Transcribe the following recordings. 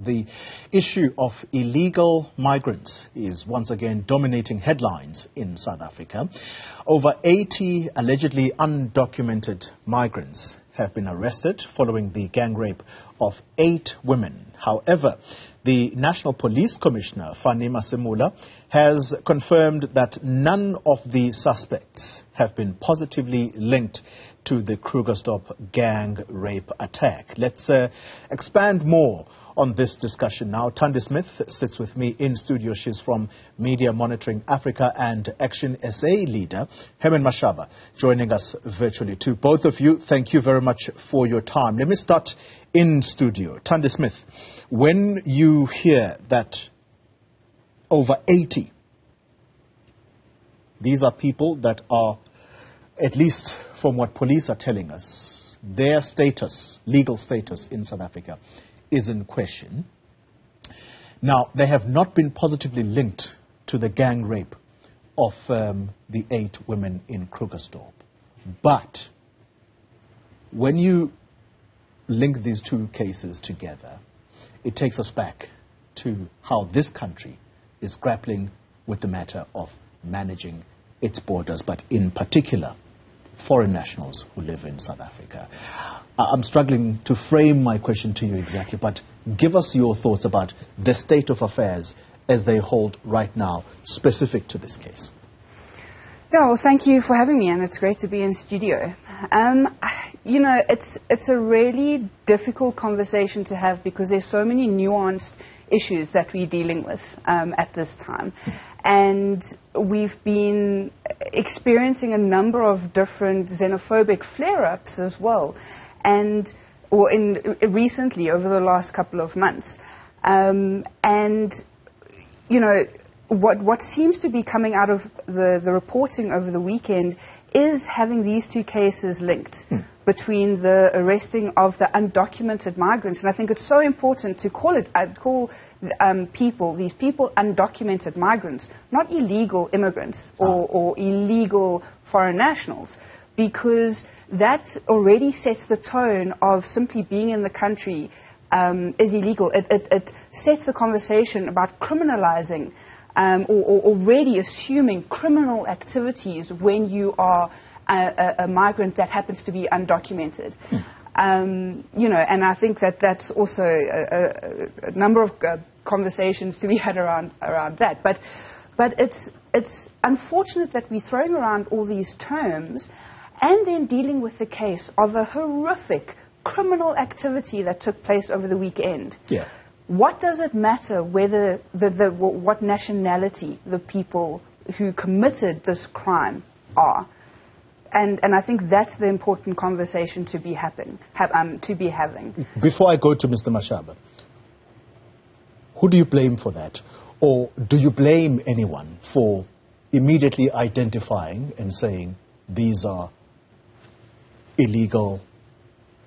The issue of illegal migrants is once again dominating headlines in South Africa. Over 80 allegedly undocumented migrants have been arrested following the gang rape of 8 women. However, the National Police Commissioner Fannie Masemola has confirmed that none of the suspects have been positively linked to the Krugersdorp gang rape attack. Let's expand more on this discussion now. Thandi sits with me in studio. She's from Media Monitoring Africa and ActionSA leader Herman Mashaba joining us virtually too. Both of you, thank you very much for your time. Let me start in studio. Thandi, when you hear that over 80, these are people that are, at least from what police are telling us, their status, legal status in South Africa is in question. Now, they have not been positively linked to the gang rape of the 8 women in Krugersdorp. But when you link these two cases together, it takes us back to how this country is grappling with the matter of managing its borders, but in particular, foreign nationals who live in South Africa. I'm struggling to frame my question to you exactly, but give us your thoughts about the state of affairs as they hold right now, specific to this case. Yeah, well, thank you for having me, and it's great to be in studio. You know, it's a really difficult conversation to have because there's so many nuanced issues that we're dealing with at this time. And we've been experiencing a number of different xenophobic flare-ups as well, recently over the last couple of months. And, you know, what seems to be coming out of the reporting over the weekend is having these two cases linked between the arresting of the undocumented migrants. And I think it's so important to call these people undocumented migrants, not illegal immigrants or illegal foreign nationals, because that already sets the tone of simply being in the country is illegal. It sets a conversation about criminalizing or already assuming criminal activities when you are a migrant that happens to be undocumented. You know, and I think that's also a number of conversations to be had around that. But it's unfortunate that we're throwing around all these terms and then dealing with the case of a horrific criminal activity that took place over the weekend. Yeah. What does it matter whether what nationality the people who committed this crime are? And I think that's the important conversation to be having. Before I go to Mr. Mashaba, who do you blame for that? Or do you blame anyone for immediately identifying and saying these are illegal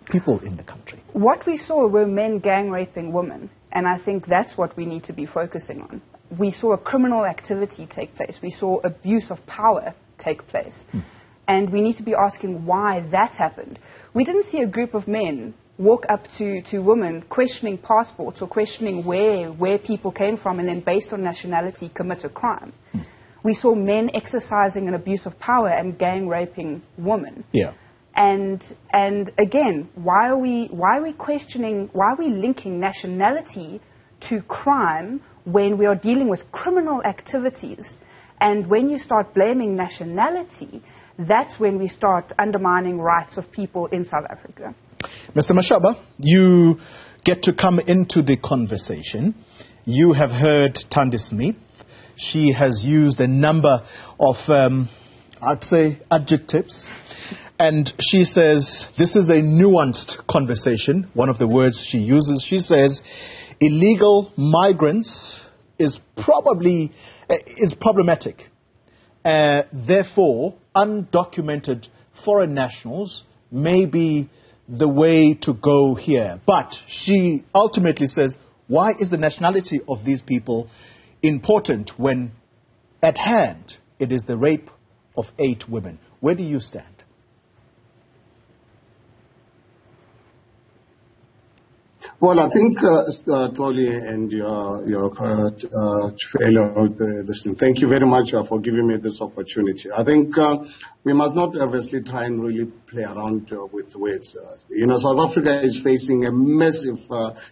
people in the country? What we saw were men gang raping women, and I think that's what we need to be focusing on. We saw a criminal activity take place. We saw abuse of power take place. And we need to be asking why that happened. We didn't see a group of men walk up to women questioning passports or questioning where people came from and then based on nationality commit a crime. We saw men exercising an abuse of power and gang raping women. Yeah. And again, why are we linking nationality to crime when we are dealing with criminal activities? And when you start blaming nationality, that's when we start undermining rights of people in South Africa. Mr. Mashaba, you get to come into the conversation. You have heard Thandi. She has used a number of, I'd say, adjectives. And she says this is a nuanced conversation. One of the words she uses, she says, illegal migrants is problematic. Therefore, undocumented foreign nationals may be the way to go here. But she ultimately says, why is the nationality of these people important when at hand it is the rape of 8 women? Where do you stand? Well, I think, Toli and your fellow, thank you very much for giving me this opportunity. I think we must not obviously try and really play around with words. South Africa is facing a massive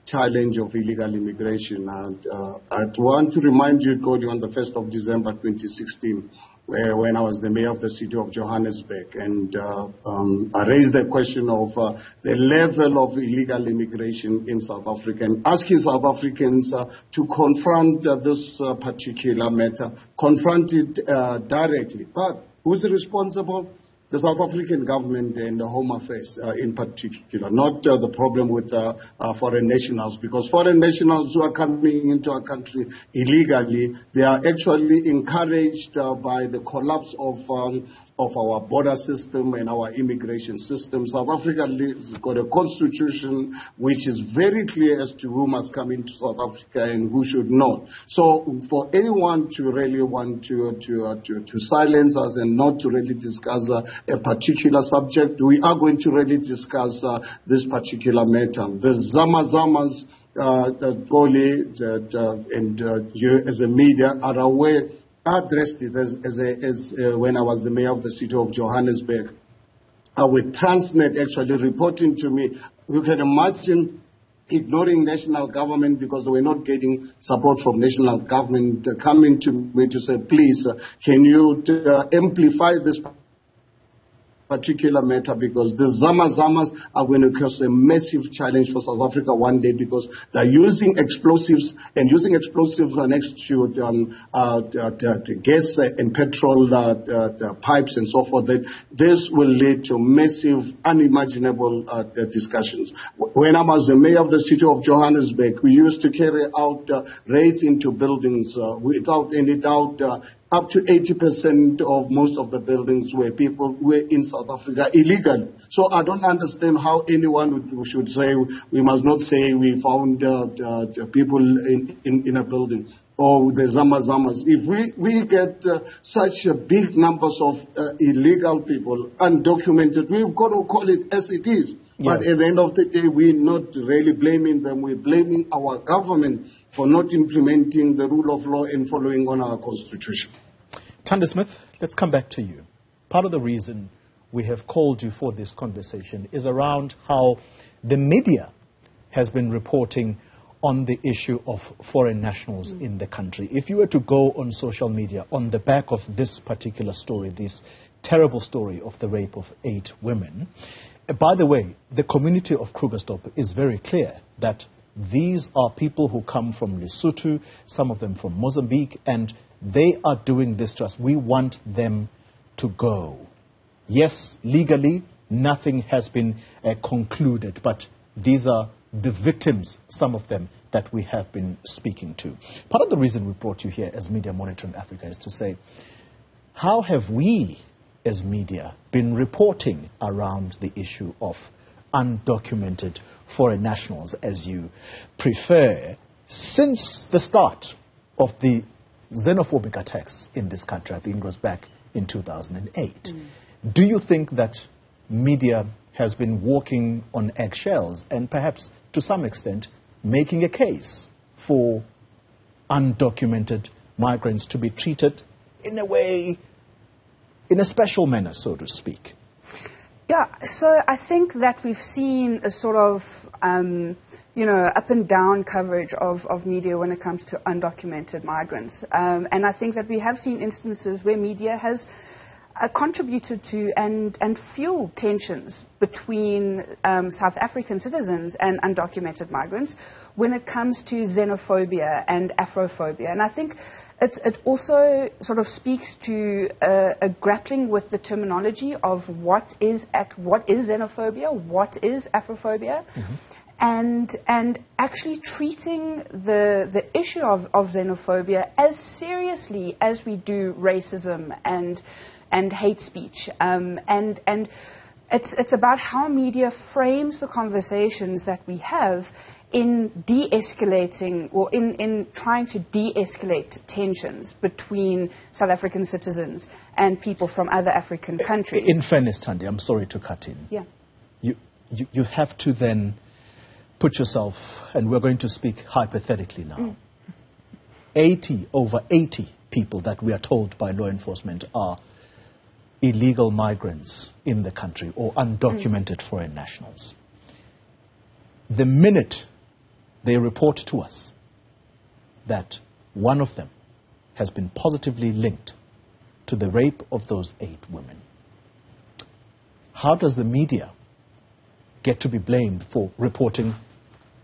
challenge of illegal immigration. And I want to remind you, Toli, on the 1st of December 2016, when I was the mayor of the city of Johannesburg, and I raised the question of the level of illegal immigration in South Africa, and asking South Africans to confront this particular matter, confront it directly. But who's responsible? The South African government and the Home Affairs in particular, not the problem with foreign nationals, because foreign nationals who are coming into our country illegally, they are actually encouraged by the collapse of our border system and our immigration system. South Africa has got a constitution which is very clear as to who must come into South Africa and who should not. So for anyone to really want to silence us and not to really discuss a particular subject, we are going to really discuss this particular matter. The Zama-Zamas, and you as a media are aware. I addressed it as when I was the mayor of the city of Johannesburg. With Transnet actually reporting to me, you can imagine ignoring national government because they were not getting support from national government, coming to me to say, please, can you amplify this particular matter, because the Zama-Zamas are going to cause a massive challenge for South Africa one day, because they're using explosives next to gas and petrol pipes and so forth. This will lead to massive, unimaginable discussions. When I was the mayor of the city of Johannesburg, we used to carry out raids into buildings without any doubt. Up to 80% of most of the buildings where people were in South Africa illegally. So I don't understand how anyone should say, we must not say we found people in a building, or the Zama-Zamas. If we get such big numbers of illegal people, undocumented, we've got to call it as it is. Yeah. But at the end of the day, we're not really blaming them. We're blaming our government for not implementing the rule of law and following on our constitution. Thandi Smith, let's come back to you. Part of the reason we have called you for this conversation is around how the media has been reporting on the issue of foreign nationals in the country. If you were to go on social media on the back of this particular story, this terrible story of the rape of 8 women, by the way, the community of Krugersdorp is very clear that these are people who come from Lesotho, some of them from Mozambique, and they are doing this to us. We want them to go. Yes, legally, nothing has been concluded, but these are the victims, some of them, that we have been speaking to. Part of the reason we brought you here as Media Monitoring Africa is to say, how have we, as media, been reporting around the issue of undocumented foreign nationals, as you prefer, since the start of the xenophobic attacks in this country? I think it was back in 2008. Do you think that media has been walking on eggshells and perhaps to some extent making a case for undocumented migrants to be treated in a way, in a special manner, so to speak? Yeah, so I think that we've seen a sort of, up and down coverage of media when it comes to undocumented migrants. And I think that we have seen instances where media has contributed to and fueled tensions between South African citizens and undocumented migrants when it comes to xenophobia and Afrophobia. And I think it also sort of speaks to a grappling with the terminology of what is xenophobia, what is Afrophobia, and actually treating the issue of xenophobia as seriously as we do racism and hate speech. And it's about how media frames the conversations that we have in de-escalating, or in trying to de-escalate tensions between South African citizens and people from other African countries. In fairness, Thandi, I'm sorry to cut in. Yeah. You have to then put yourself, and we're going to speak hypothetically now, over 80 people that we are told by law enforcement are illegal migrants in the country or undocumented foreign nationals. The minute they report to us that one of them has been positively linked to the rape of those 8 women, how does the media get to be blamed for reporting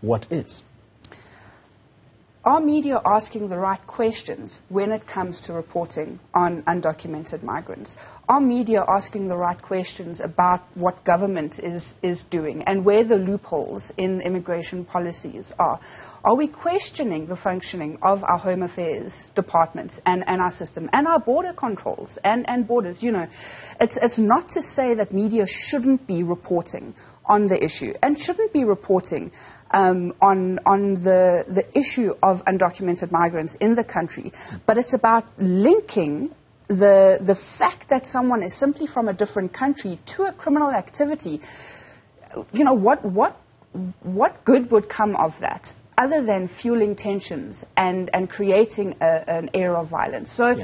what is? Are media asking the right questions when it comes to reporting on undocumented migrants? Are media asking the right questions about what government is doing and where the loopholes in immigration policies are? Are we questioning the functioning of our Home Affairs departments and our system and our border controls and borders? You know, it's not to say that media shouldn't be reporting on the issue and shouldn't be reporting on the issue of undocumented migrants in the country, but it's about linking the fact that someone is simply from a different country to a criminal activity. You know, what good would come of that other than fueling tensions and creating an air of violence? So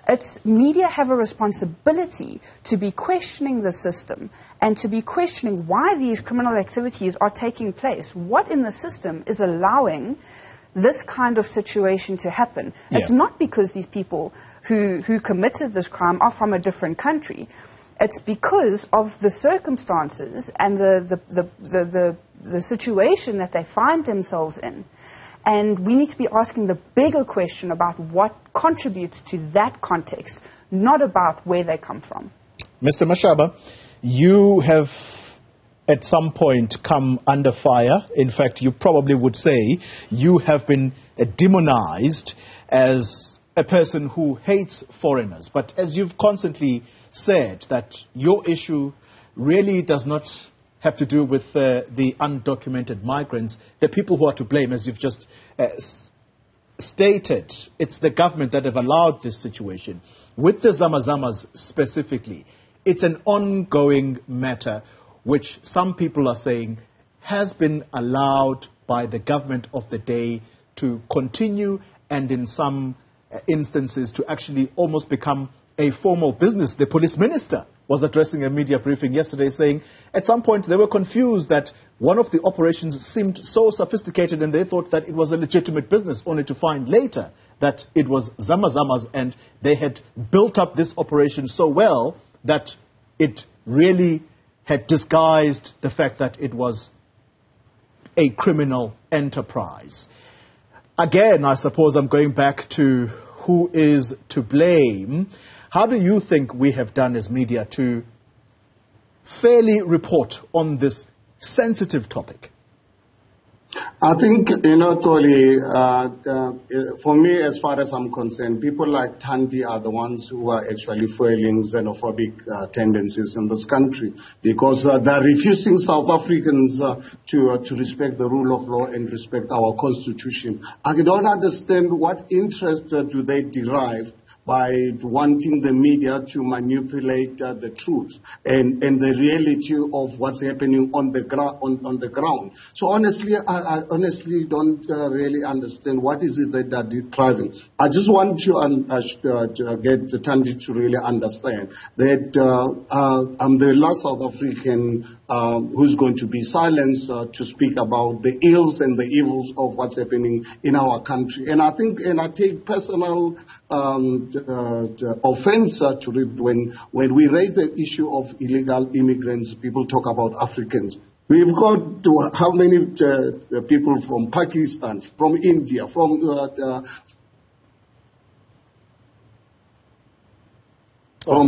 it's media have a responsibility to be questioning the system and to be questioning why these criminal activities are taking place. What in the system is allowing this kind of situation to happen? It's not because these people who committed this crime are from a different country. It's because of the circumstances and the situation that they find themselves in. And we need to be asking the bigger question about what contributes to that context, not about where they come from. Mr. Mashaba, you have at some point come under fire. In fact, you probably would say you have been demonized as a person who hates foreigners. But as you've constantly said, that your issue really does not have to do with the undocumented migrants, the people who are to blame, as you've just stated. It's the government that have allowed this situation. With the Zamazamas specifically, it's an ongoing matter which some people are saying has been allowed by the government of the day to continue, and in some instances to actually almost become a formal business. The police minister was addressing a media briefing yesterday saying at some point they were confused that one of the operations seemed so sophisticated and they thought that it was a legitimate business, only to find later that it was Zamazamas, and they had built up this operation so well that it really had disguised the fact that it was a criminal enterprise. Again, I suppose I'm going back to who is to blame. How do you think we have done as media to fairly report on this sensitive topic? I think, Toli, for me, as far as I'm concerned, people like Thandi are the ones who are actually fueling xenophobic tendencies in this country, because they're refusing South Africans to respect the rule of law and respect our constitution. I don't understand what interest do they derive by wanting the media to manipulate the truth and the reality of what's happening on the ground. So honestly, I honestly don't really understand what is it that they're driving. I just want to get Thandi to really understand that I'm the last South African who's going to be silenced to speak about the ills and the evils of what's happening in our country. And I think, and I take personal offense to it when we raise the issue of illegal immigrants. People talk about Africans. We've got how many people from Pakistan, from India, from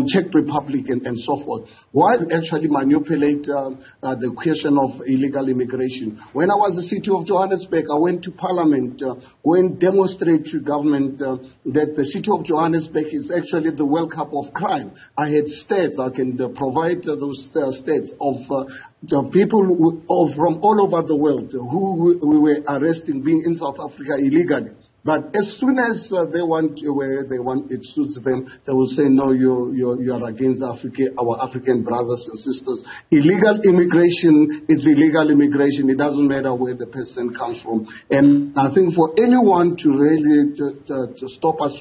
Czech Republic and so forth. Why actually manipulate the question of illegal immigration? When I was the city of Johannesburg, I went to Parliament, go and demonstrate to government that the city of Johannesburg is actually the World Cup of crime. I had stats, I can provide those stats of the people from all over the world who we were arresting being in South Africa illegally. But as soon as they want, it suits them, they will say, no, you are against Africa, our African brothers and sisters. Illegal immigration is illegal immigration. It doesn't matter where the person comes from. And I think for anyone to really to stop us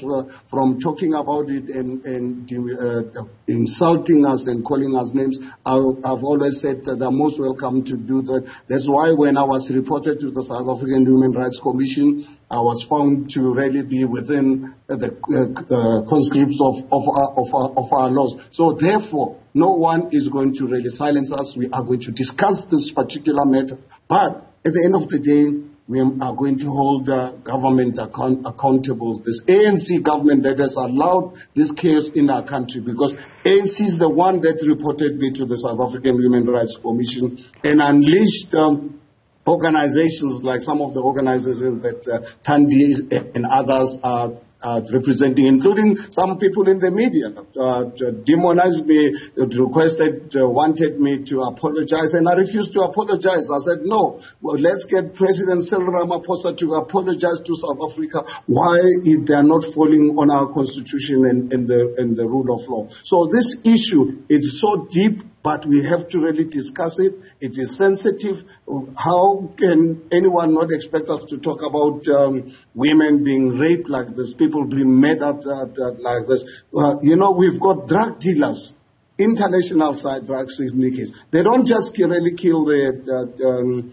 from talking about it and insulting us and calling us names, I've always said that they're most welcome to do that. That's why when I was reported to the South African Human Rights Commission, I was found to really be within the conscripts of our laws. So therefore, no one is going to really silence us. We are going to discuss this particular matter. But at the end of the day, we are going to hold the government accountable. This ANC government that has allowed this chaos in our country, because ANC is the one that reported me to the South African Human Rights Commission and unleashed organizations like some of the organizations that Thandi and others are representing, including some people in the media, demonized me, requested, wanted me to apologize, and I refused to apologize. I said, no, well, let's get President Cyril Ramaphosa to apologize to South Africa why they are not following on our constitution and the rule of law. So this issue is so deep, but we have to really discuss it. It is sensitive. How can anyone not expect us to talk about women being raped like this, people being murdered like this? We've got drug dealers, international side drug syndicats. They don't just really kill the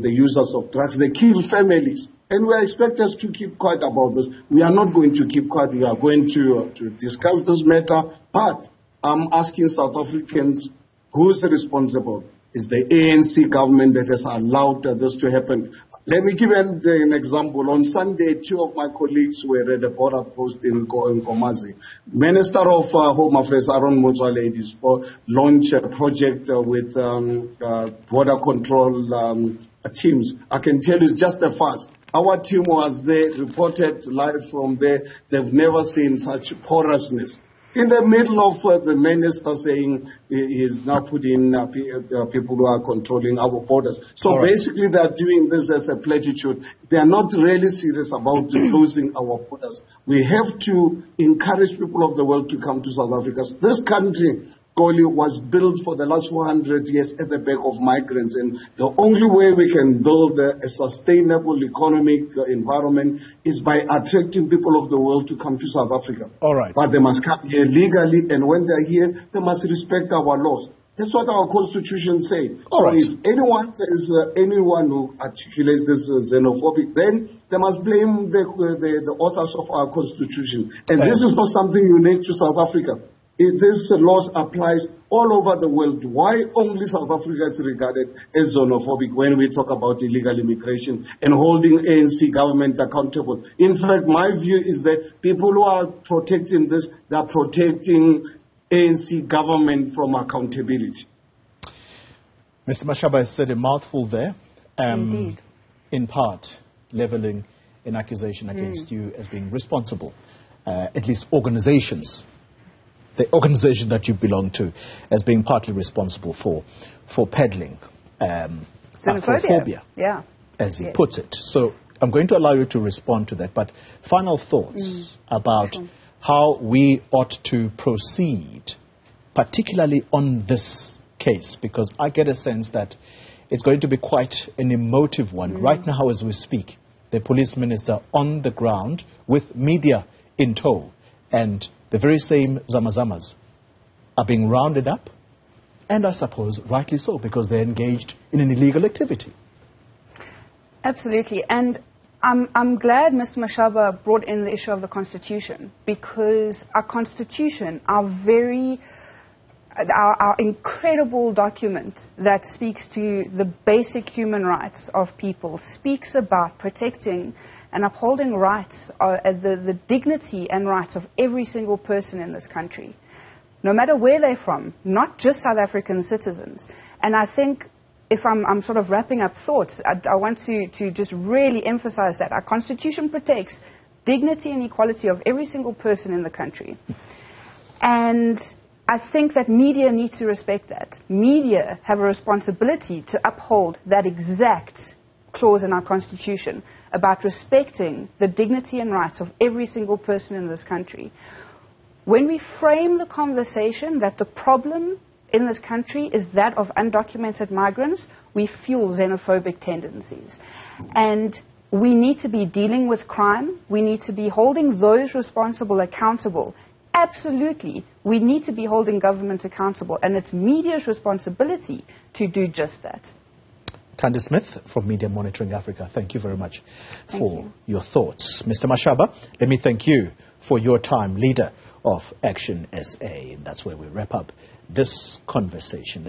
users of drugs. They kill families. And we are expected to keep quiet about this. We are not going to keep quiet. We are going to discuss this matter. But I'm asking South Africans, who's responsible? Is the ANC government that has allowed this to happen? Let me give an example. On Sunday, 2 of my colleagues were at a border post in Nkomazi. Minister of Home Affairs, Aaron Motsoaledi, launched a project with border control teams. I can tell you it's just a farce. Our team was there, reported live from there. They've never seen such porousness. In the middle of the minister saying he's now putting people who are controlling our borders. So basically they are doing this as a platitude. They are not really serious about closing our borders. We have to encourage people of the world to come to South Africa. This country was built for the last 400 years at the back of migrants, and the only way we can build a sustainable economic environment is by attracting people of the world to come to South Africa. All right. But they must come here legally, and when they're here, they must respect our laws. That's what our constitution says. So if anyone says anyone who articulates this xenophobic, then they must blame the authors of our constitution. And this is not something unique to South Africa. This laws applies all over the world. Why only South Africa is regarded as xenophobic when we talk about illegal immigration and holding ANC government accountable? In fact, my view is that people who are protecting this, they are protecting ANC government from accountability. Mr. Mashaba has said a mouthful there. Indeed. In part, leveling an accusation against you as being responsible, at least organizations. The organization that you belong to as being partly responsible for peddling xenophobia, as he puts it. So I'm going to allow you to respond to that. But final thoughts about how we ought to proceed, particularly on this case, because I get a sense that it's going to be quite an emotive one. Right now, as we speak, the police minister on the ground with media in tow, and the very same Zamazamas are being rounded up, and I suppose rightly so, because they're engaged in an illegal activity. Absolutely. And I'm glad Mr. Mashaba brought in the issue of the Constitution, because our Constitution, our incredible document that speaks to the basic human rights of people, speaks about protecting and upholding rights, the dignity and rights of every single person in this country, no matter where they're from, not just South African citizens. And I think, if I'm sort of wrapping up thoughts, I want to just really emphasize that our Constitution protects dignity and equality of every single person in the country. And I think that media need to respect that. Media have a responsibility to uphold that exact clause in our Constitution about respecting the dignity and rights of every single person in this country, when we frame the conversation that the problem in this country is that of undocumented migrants, we fuel xenophobic tendencies. And we need to be dealing with crime. We need to be holding those responsible accountable. Absolutely, we need to be holding government accountable, and it's media's responsibility to do just that. Thandi Smith from Media Monitoring Africa, thank you very much for your thoughts. Mr. Mashaba, let me thank you for your time, leader of ActionSA. And that's where we wrap up this conversation.